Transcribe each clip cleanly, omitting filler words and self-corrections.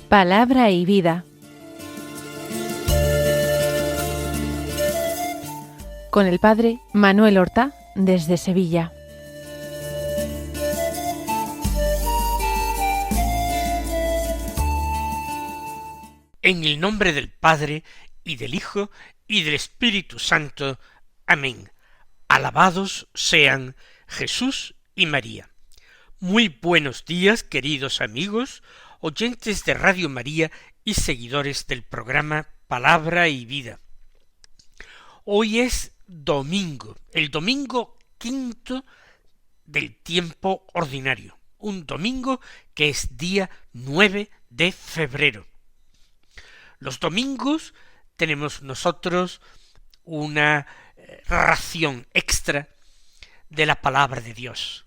Palabra y vida. Con el padre Manuel Horta, desde Sevilla. En el nombre del Padre, y del Hijo, y del Espíritu Santo. Amén. Alabados sean Jesús y María. Muy buenos días, queridos amigos, oyentes de Radio María y seguidores del programa Palabra y Vida. Hoy es domingo, el domingo quinto del tiempo ordinario, un domingo que es día 9 de febrero. Los domingos tenemos nosotros una ración extra de la palabra de Dios.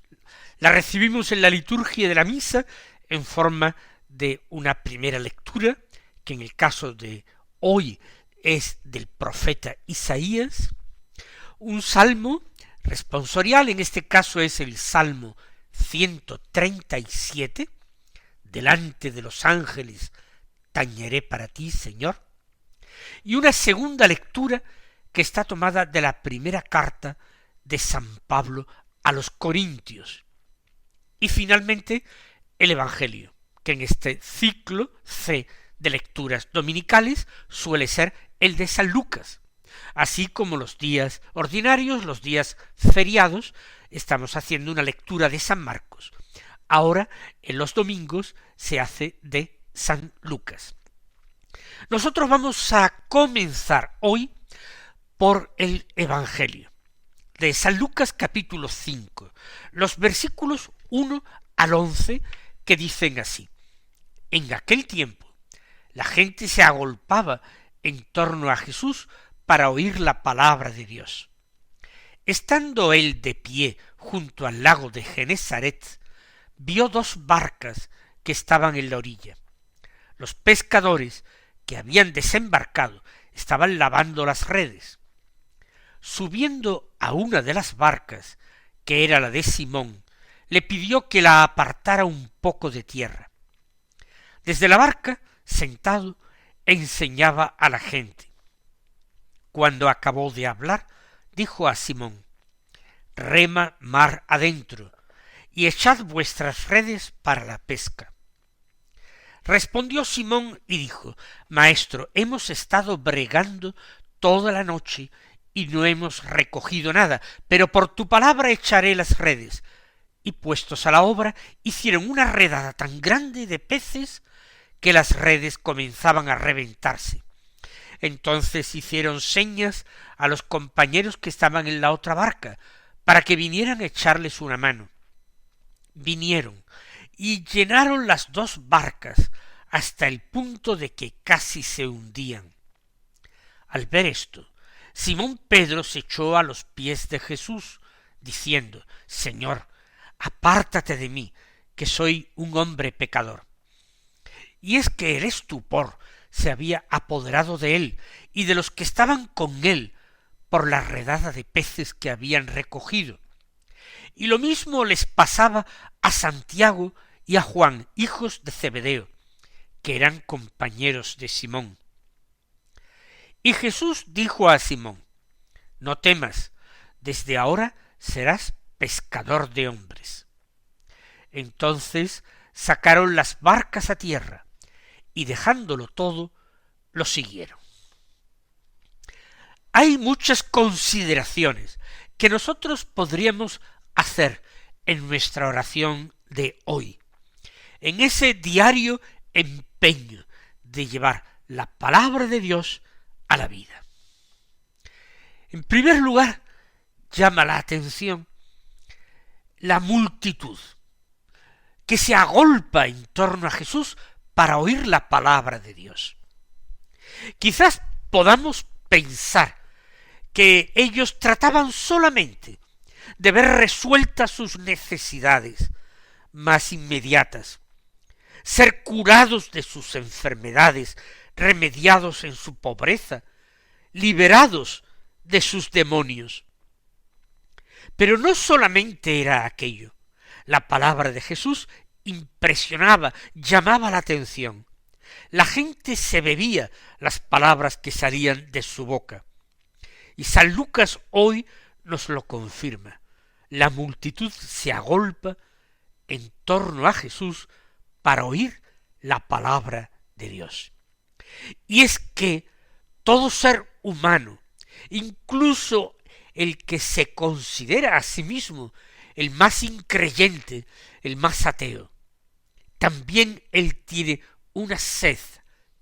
La recibimos en la liturgia de la misa en forma de una primera lectura, que en el caso de hoy es del profeta Isaías, un salmo responsorial, en este caso es el Salmo 137, delante de los ángeles tañeré para ti, Señor, y una segunda lectura que está tomada de la primera carta de San Pablo a los Corintios, y finalmente el Evangelio, que en este ciclo C de lecturas dominicales suele ser el de San Lucas. Así como los días ordinarios, los días feriados, estamos haciendo una lectura de San Marcos. Ahora, en los domingos, se hace de San Lucas. Nosotros vamos a comenzar hoy por el Evangelio de San Lucas capítulo 5, los versículos 1 al 11, que dicen así: En aquel tiempo la gente se agolpaba en torno a Jesús para oír la palabra de Dios. Estando él de pie junto al lago de Genesaret, vio dos barcas que estaban en la orilla. Los pescadores que habían desembarcado estaban lavando las redes. Subiendo a una de las barcas, que era la de Simón, le pidió que la apartara un poco de tierra. Desde la barca, sentado, enseñaba a la gente. Cuando acabó de hablar, dijo a Simón: Rema mar adentro, y echad vuestras redes para la pesca. Respondió Simón y dijo: Maestro, hemos estado bregando toda la noche y no hemos recogido nada, pero por tu palabra echaré las redes. Y puestos a la obra, hicieron una redada tan grande de peces que las redes comenzaban a reventarse. Entonces hicieron señas a los compañeros que estaban en la otra barca, para que vinieran a echarles una mano. Vinieron y llenaron las dos barcas hasta el punto de que casi se hundían. Al ver esto, Simón Pedro se echó a los pies de Jesús, diciendo: Señor, apártate de mí, que soy un hombre pecador. Y es que el estupor se había apoderado de él y de los que estaban con él por la redada de peces que habían recogido. Y lo mismo les pasaba a Santiago y a Juan, hijos de Zebedeo, que eran compañeros de Simón. Y Jesús dijo a Simón: No temas, desde ahora serás pescador de hombres. Entonces sacaron las barcas a tierra, y dejándolo todo, lo siguieron. Hay muchas consideraciones que nosotros podríamos hacer en nuestra oración de hoy, en ese diario empeño de llevar la palabra de Dios a la vida. En primer lugar, llama la atención la multitud que se agolpa en torno a Jesús para oír la palabra de Dios. Quizás podamos pensar que ellos trataban solamente de ver resueltas sus necesidades más inmediatas, ser curados de sus enfermedades, remediados en su pobreza liberados de sus demonios. Pero no solamente era aquello. La palabra de Jesús impresionaba, llamaba la atención. La gente se bebía las palabras que salían de su boca. Y San Lucas hoy nos lo confirma. La multitud se agolpa en torno a Jesús para oír la palabra de Dios. Y es que todo ser humano, incluso el que se considera a sí mismo el más increyente, el más ateo, también él tiene una sed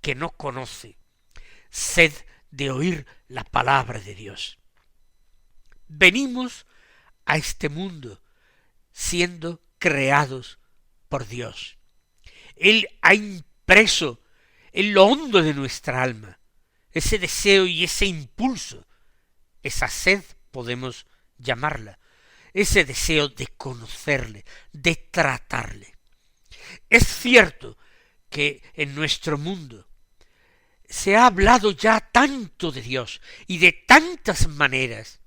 que no conoce, sed de oír la palabra de Dios. Venimos a este mundo siendo creados por Dios. Él ha impreso en lo hondo de nuestra alma ese deseo y ese impulso, esa sed podemos llamarla, ese deseo de conocerle, de tratarle. Es cierto que en nuestro mundo se ha hablado ya tanto de Dios y de tantas maneras,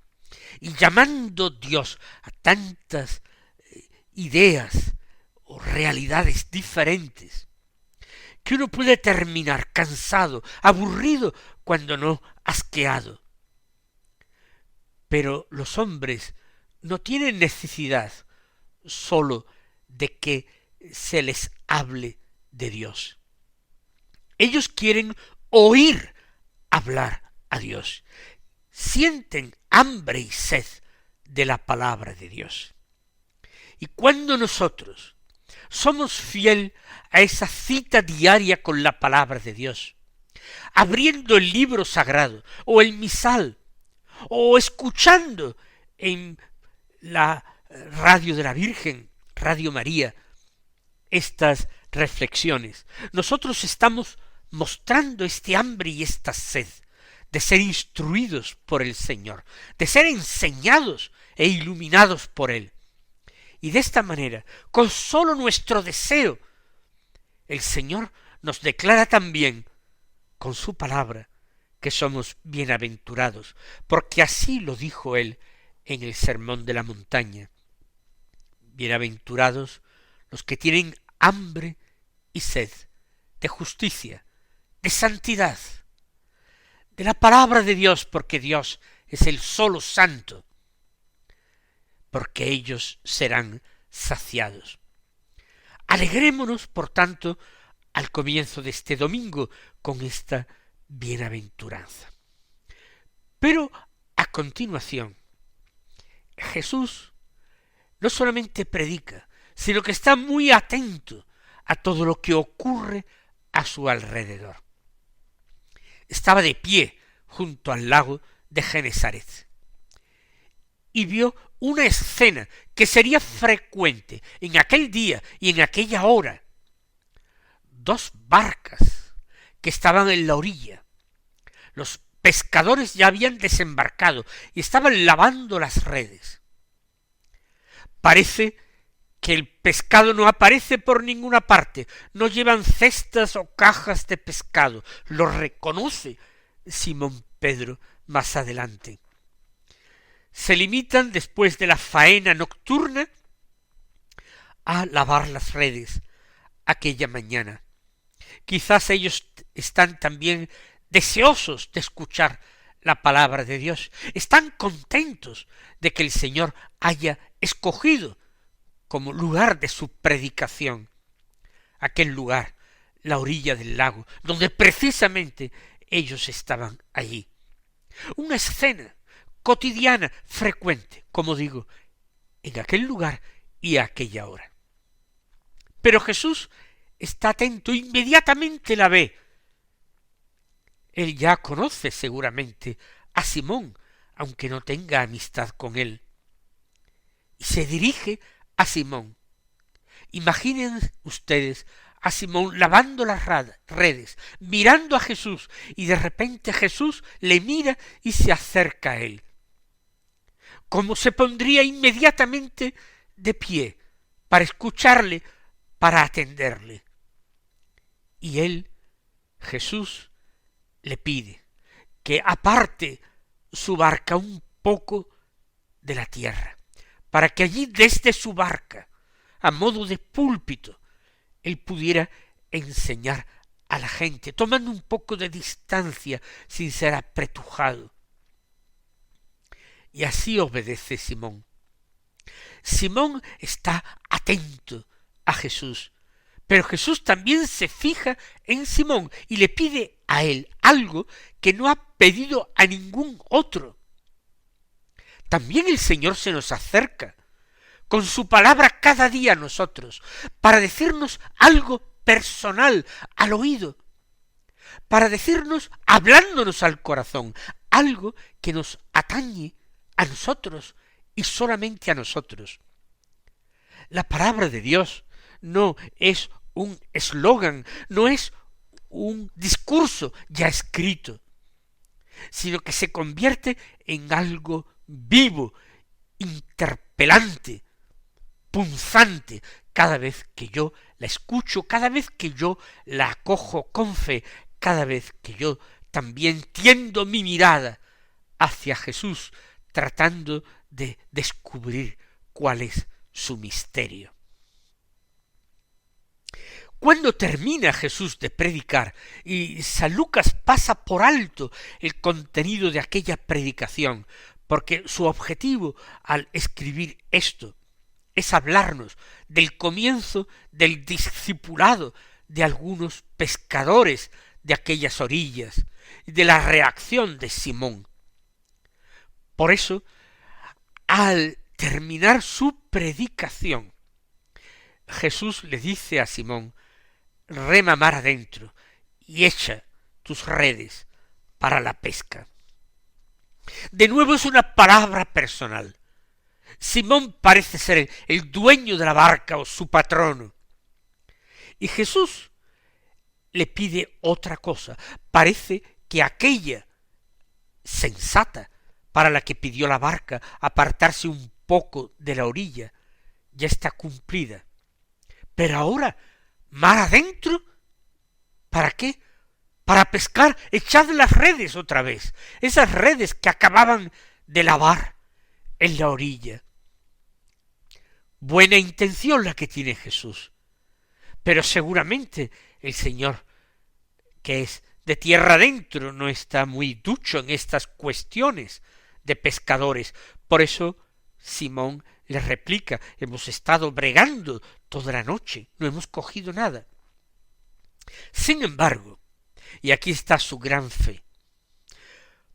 y llamando Dios a tantas ideas o realidades diferentes, que uno puede terminar cansado, aburrido, cuando no asqueado. Pero los hombres no tienen necesidad sólo de que se les hable de Dios. Ellos quieren oír hablar a Dios. Sienten hambre y sed de la palabra de Dios. Y cuando nosotros somos fiel a esa cita diaria con la palabra de Dios, abriendo el libro sagrado o el misal, o escuchando en la radio de la Virgen, Radio María, estas reflexiones, nosotros estamos mostrando este hambre y esta sed de ser instruidos por el Señor, de ser enseñados e iluminados por Él. Y de esta manera, con solo nuestro deseo, el Señor nos declara también, con su palabra, que somos bienaventurados, porque así lo dijo Él en el Sermón de la Montaña. Bienaventurados los que tienen hambre y sed de justicia, de santidad, de la palabra de Dios, porque Dios es el solo santo, porque ellos serán saciados. Alegrémonos, por tanto, al comienzo de este domingo con esta bienaventuranza. Pero a continuación, Jesús no solamente predica, sino que está muy atento a todo lo que ocurre a su alrededor. Estaba de pie junto al lago de Genesaret y vio una escena que sería frecuente en aquel día y en aquella hora. Dos barcas que estaban en la orilla. Los pescadores ya habían desembarcado y estaban lavando las redes. Parece que el pescado no aparece por ninguna parte, no llevan cestas o cajas de pescado, lo reconoce Simón Pedro más adelante. Se limitan, después de la faena nocturna, a lavar las redes aquella mañana. Quizás ellos están también deseosos de escuchar la palabra de Dios, están contentos de que el Señor haya escogido como lugar de su predicación aquel lugar, la orilla del lago, donde precisamente ellos estaban allí. Una escena cotidiana, frecuente, como digo, en aquel lugar y a aquella hora. Pero Jesús está atento, inmediatamente la ve. Él ya conoce seguramente a Simón, aunque no tenga amistad con él. Y se dirige a Simón. Imaginen ustedes a Simón lavando las redes, mirando a Jesús, y de repente Jesús le mira y se acerca a él. Como se pondría inmediatamente de pie para escucharle, para atenderle. Y él, Jesús, le pide que aparte su barca un poco de la tierra, para que allí desde su barca, a modo de púlpito, él pudiera enseñar a la gente, tomando un poco de distancia sin ser apretujado. Y así obedece Simón. Simón está atento a Jesús, pero Jesús también se fija en Simón y le pide a él algo que no ha pedido a ningún otro. También el Señor se nos acerca con su palabra cada día a nosotros, para decirnos algo personal al oído, para decirnos, hablándonos al corazón, algo que nos atañe a nosotros y solamente a nosotros. La palabra de Dios no es un eslogan, no es un discurso ya escrito, sino que se convierte en algo vivo, interpelante, punzante, cada vez que yo la escucho, cada vez que yo la acojo con fe, cada vez que yo también tiendo mi mirada hacia Jesús, tratando de descubrir cuál es su misterio. Cuando termina Jesús de predicar y San Lucas pasa por alto el contenido de aquella predicación, porque su objetivo al escribir esto es hablarnos del comienzo del discipulado de algunos pescadores de aquellas orillas y de la reacción de Simón. Por eso, al terminar su predicación, Jesús le dice a Simón: rema mar adentro y echa tus redes para la pesca. De nuevo es una palabra personal. Simón parece ser el dueño de la barca o su patrono. Y Jesús le pide otra cosa. Parece que aquella sensata para la que pidió la barca, apartarse un poco de la orilla, ya está cumplida. Pero ahora, mar adentro, ¿para qué? Para pescar, echad las redes otra vez, esas redes que acababan de lavar en la orilla. Buena intención la que tiene Jesús, pero seguramente el Señor, que es de tierra adentro, no está muy ducho en estas cuestiones de pescadores. Por eso Simón le replica: hemos estado bregando toda la noche, no hemos cogido nada. Sin embargo, y aquí está su gran fe,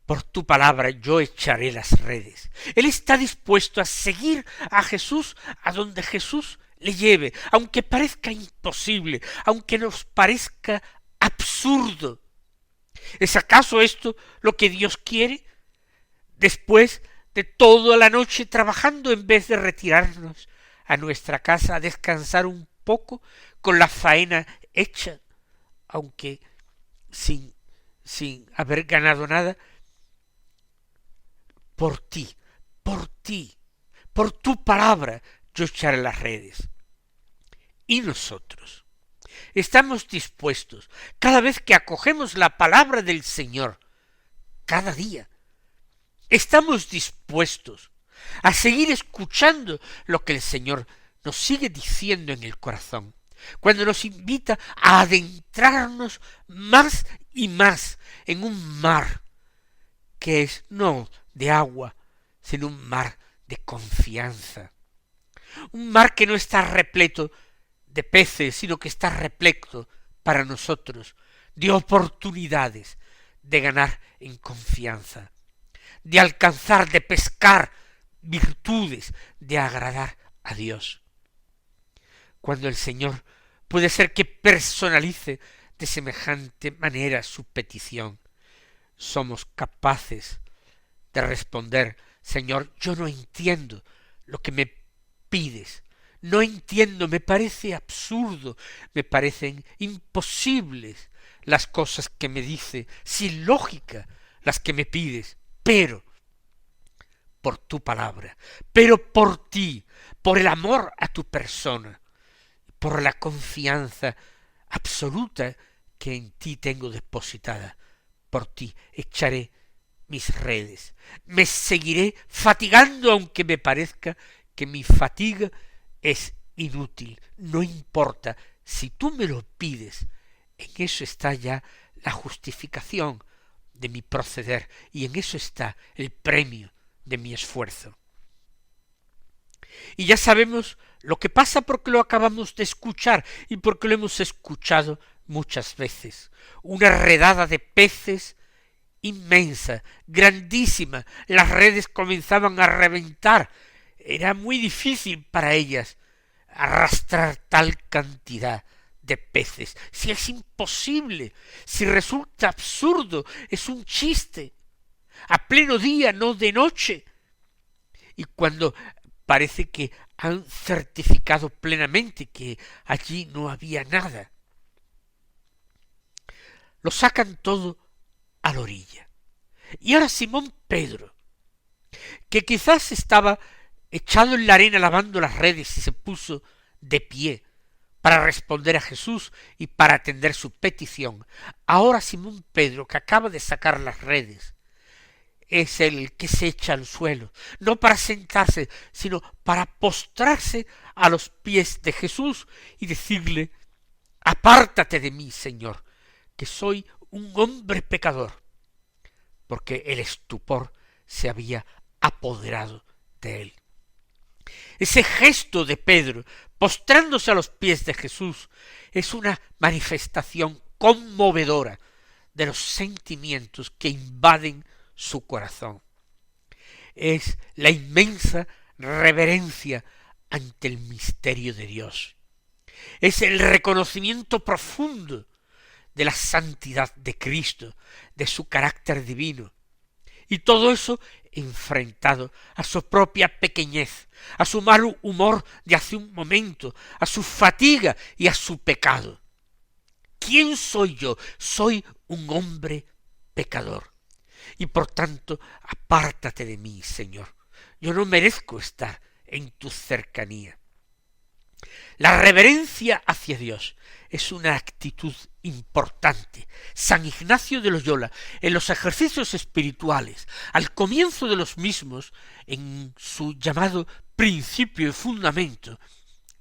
por tu palabra yo echaré las redes. Él está dispuesto a seguir a Jesús a donde Jesús le lleve, aunque parezca imposible, aunque nos parezca absurdo. ¿Es acaso esto lo que Dios quiere? Después de toda la noche trabajando, en vez de retirarnos a nuestra casa a descansar un poco con la faena hecha, aunque sin haber ganado nada, por ti, por tu palabra, yo echaré las redes. Y nosotros estamos dispuestos, cada vez que acogemos la palabra del Señor, cada día, estamos dispuestos a seguir escuchando lo que el Señor nos sigue diciendo en el corazón, cuando nos invita a adentrarnos más y más en un mar que es no de agua, sino un mar de confianza, un mar que no está repleto de peces, sino que está repleto para nosotros de oportunidades de ganar en confianza, de alcanzar, de pescar virtudes, de agradar a Dios. Cuando el Señor puede ser que personalice de semejante manera su petición, somos capaces de responder: Señor, yo no entiendo lo que me pides, no entiendo, me parece absurdo, me parecen imposibles las cosas que me dice, sin lógica las que me pides, pero por tu palabra, pero por ti, por el amor a tu persona, por la confianza absoluta que en ti tengo depositada, por ti echaré mis redes. Me seguiré fatigando aunque me parezca que mi fatiga es inútil. No importa, si tú me lo pides, en eso está ya la justificación de mi proceder y en eso está el premio de mi esfuerzo. Y ya sabemos lo que pasa porque lo acabamos de escuchar y porque lo hemos escuchado muchas veces. Una redada de peces inmensa, grandísima. Las redes comenzaban a reventar. Era muy difícil para ellas arrastrar tal cantidad de peces. Si es imposible, si resulta absurdo, es un chiste. A pleno día, no de noche. Y cuando parece que han certificado plenamente que allí no había nada, lo sacan todo a la orilla. Y ahora Simón Pedro, que quizás estaba echado en la arena lavando las redes y se puso de pie para responder a Jesús y para atender su petición, ahora Simón Pedro, que acaba de sacar las redes, es el que se echa al suelo, no para sentarse, sino para postrarse a los pies de Jesús y decirle: apártate de mí, Señor, que soy un hombre pecador, porque el estupor se había apoderado de él. Ese gesto de Pedro, postrándose a los pies de Jesús, es una manifestación conmovedora de los sentimientos que invaden su corazón. Es la inmensa reverencia ante el misterio de Dios. Es el reconocimiento profundo de la santidad de Cristo, de su carácter divino. Y todo eso enfrentado a su propia pequeñez, a su mal humor de hace un momento, a su fatiga y a su pecado. ¿Quién soy yo? Soy un hombre pecador. Y por tanto, apártate de mí, Señor. Yo no merezco estar en tu cercanía. La reverencia hacia Dios es una actitud importante. San Ignacio de Loyola, en los ejercicios espirituales, al comienzo de los mismos, en su llamado principio y fundamento,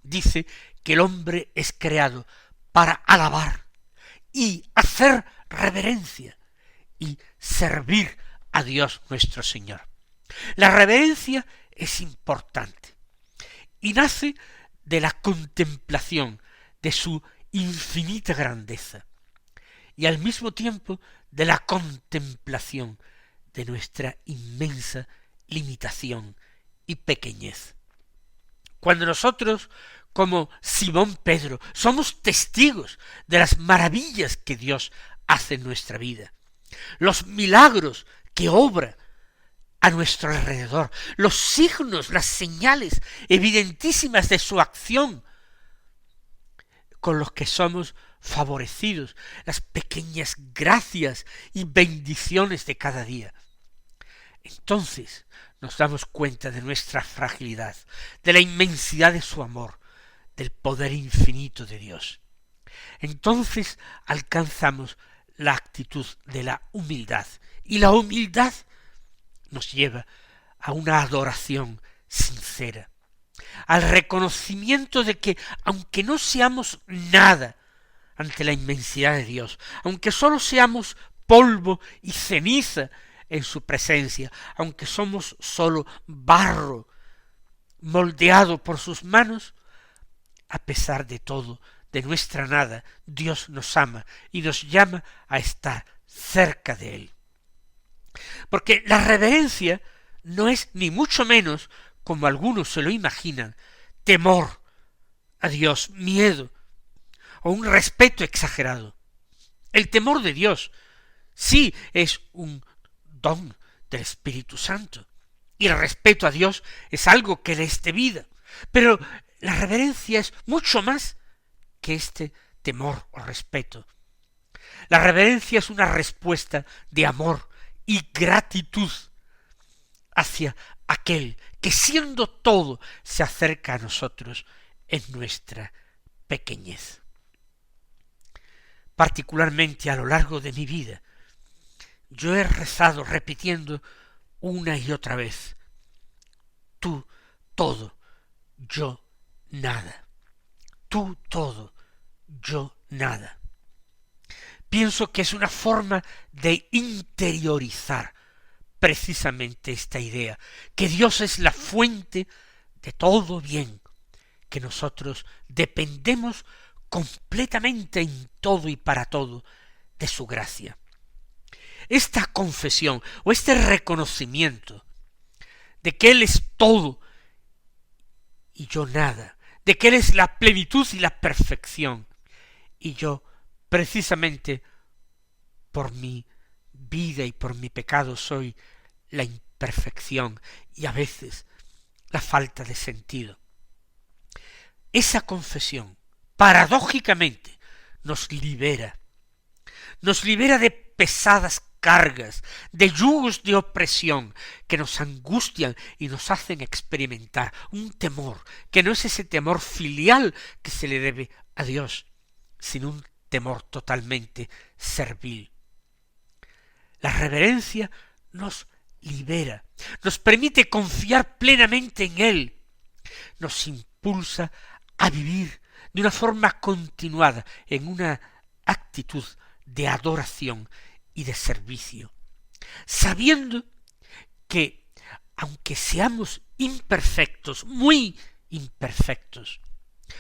dice que el hombre es creado para alabar y hacer reverencia y servir a Dios nuestro Señor. La reverencia es importante y nace de la contemplación de su infinita grandeza y al mismo tiempo de la contemplación de nuestra inmensa limitación y pequeñez. Cuando nosotros, como Simón Pedro, somos testigos de las maravillas que Dios hace en nuestra vida, los milagros que obra a nuestro alrededor, los signos, las señales evidentísimas de su acción con los que somos favorecidos, las pequeñas gracias y bendiciones de cada día. Entonces nos damos cuenta de nuestra fragilidad, de la inmensidad de su amor, del poder infinito de Dios. Entonces alcanzamos la actitud de la humildad, y la humildad nos lleva a una adoración sincera, al reconocimiento de que, aunque no seamos nada ante la inmensidad de Dios, aunque sólo seamos polvo y ceniza en su presencia, aunque somos sólo barro moldeado por sus manos, a pesar de todo, de nuestra nada, Dios nos ama y nos llama a estar cerca de Él. Porque la reverencia no es ni mucho menos, como algunos se lo imaginan, temor a Dios, miedo o un respeto exagerado. El temor de Dios sí es un don del Espíritu Santo y el respeto a Dios es algo que le es debida, pero la reverencia es mucho más que este temor o respeto. La reverencia es una respuesta de amor y gratitud hacia aquel que siendo todo se acerca a nosotros en nuestra pequeñez. Particularmente a lo largo de mi vida yo he rezado repitiendo una y otra vez: tú todo, yo nada. Tú todo, yo nada. Pienso que es una forma de interiorizar precisamente esta idea, que Dios es la fuente de todo bien, que nosotros dependemos completamente en todo y para todo de su gracia. Esta confesión o este reconocimiento de que Él es todo y yo nada, de que Él es la plenitud y la perfección, y yo precisamente por mi vida y por mi pecado soy la imperfección y a veces la falta de sentido. Esa confesión, paradójicamente, nos libera de pesadas cargas, de yugos de opresión que nos angustian y nos hacen experimentar un temor, que no es ese temor filial que se le debe a Dios, sino un temor totalmente servil. La reverencia nos libera, nos permite confiar plenamente en Él, nos impulsa a vivir de una forma continuada en una actitud de adoración y de servicio, sabiendo que, aunque seamos imperfectos, muy imperfectos,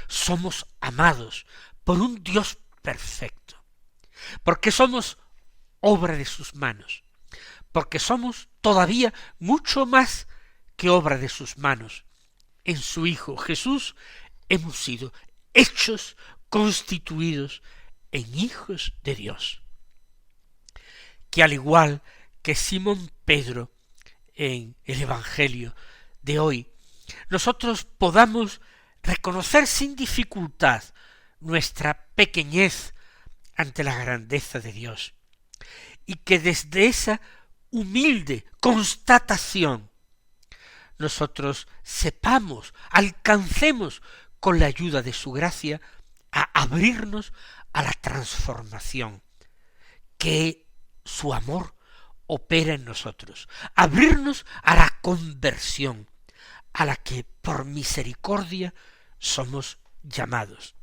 somos amados por un Dios perfecto, porque somos obra de sus manos, porque somos todavía mucho más que obra de sus manos. En su Hijo Jesús hemos sido hechos, constituidos en hijos de Dios. Que al igual que Simón Pedro en el Evangelio de hoy, nosotros podamos reconocer sin dificultad nuestra pequeñez ante la grandeza de Dios, y que desde esa humilde constatación nosotros sepamos, alcancemos con la ayuda de su gracia a abrirnos a la transformación que su amor opera en nosotros, abrirnos a la conversión a la que por misericordia somos llamados.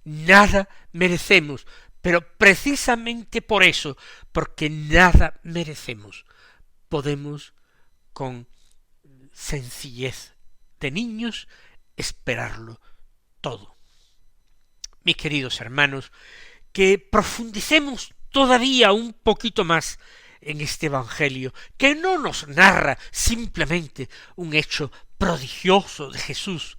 Nada merecemos, pero precisamente por eso, porque nada merecemos, podemos con sencillez de niños esperarlo todo. Mis queridos hermanos, que profundicemos todavía un poquito más en este Evangelio, que no nos narra simplemente un hecho prodigioso de Jesús,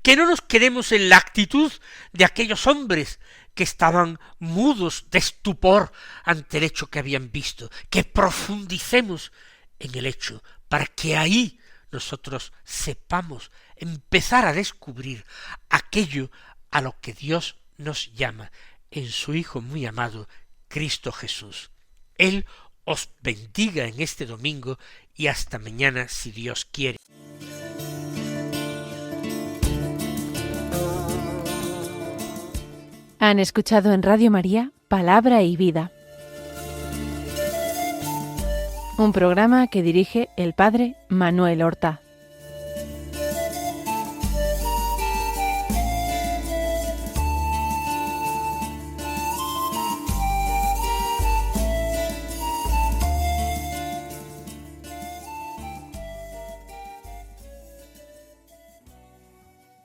que no nos quedemos en la actitud de aquellos hombres que estaban mudos de estupor ante el hecho que habían visto, que profundicemos en el hecho para que ahí nosotros sepamos empezar a descubrir aquello a lo que Dios nos llama en su Hijo muy amado, Cristo Jesús. Él os bendiga en este domingo y hasta mañana si Dios quiere. Han escuchado en Radio María Palabra y Vida, un programa que dirige el Padre Manuel Horta.